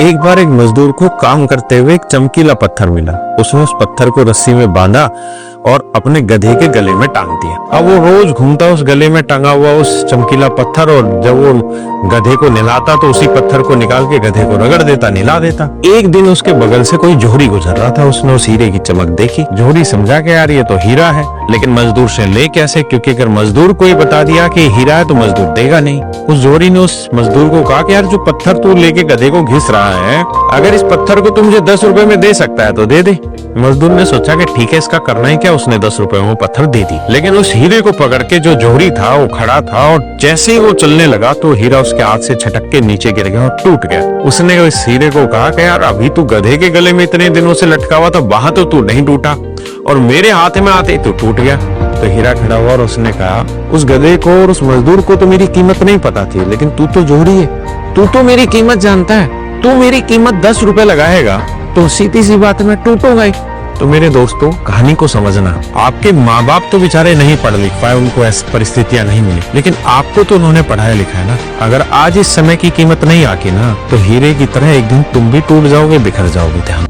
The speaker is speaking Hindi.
एक बार एक मजदूर को काम करते हुए एक चमकीला पत्थर मिला। उसने उस पत्थर को रस्सी में बांधा और अपने गधे के गले में टांग दिया। अब वो रोज घूमता उस गले में टंगा हुआ उस चमकीला पत्थर, और जब वो गधे को नहलाता तो उसी पत्थर को निकाल के गधे को रगड़ देता, नहला देता। एक दिन उसके बगल से कोई जोहरी गुजर रहा था। उसने उस हीरे की चमक देखी। जोहरी समझा कि यार ये तो हीरा है, लेकिन मजदूर से ले कैसे, क्योंकि अगर मजदूर को ये बता दिया कि हीरा है तो मजदूर देगा नहीं। उस जोहरी ने उस मजदूर को कहा कि यार जो पत्थर तू लेके गधे को घिस रहा है, अगर इस पत्थर को तू मुझे 10 रुपए में दे सकता है तो दे दे। मजदूर ने सोचा कि ठीक है, इसका करना ही क्या। उसने 10 रुपए में पत्थर दे दी। लेकिन उस हीरे को पकड़ के जो जोहरी था वो खड़ा था, और जैसे ही वो चलने लगा तो हीरा उसके हाथ से छटक के नीचे गिर गया और टूट गया। उसने उस हीरे को कहा कि यार अभी तू गधे के गले में इतने दिनों से लटका हुआ था, वहां तो तू नहीं टूटा, और मेरे हाथ में आते ही तू टूट गया। तो हीरा खड़ा हुआ और उसने कहा, उस गधे को और उस मजदूर को तो मेरी कीमत नहीं पता थी, लेकिन तू तो जोहरी है, तू तो मेरी कीमत जानता है। तू मेरी कीमत 10 रुपए लगाएगा तो सीधी सी बात मैं टूटूंगा ही। तो मेरे दोस्तों, कहानी को समझना, आपके माँ बाप तो बेचारे नहीं पढ़ लिख पाए, उनको ऐसी परिस्थितियां नहीं मिली, लेकिन आपको तो उन्होंने पढ़ाया लिखा है ना। अगर आज इस समय की कीमत नहीं आके ना, तो हीरे की तरह एक दिन तुम भी टूट जाओगे, बिखर जाओगे। ध्यान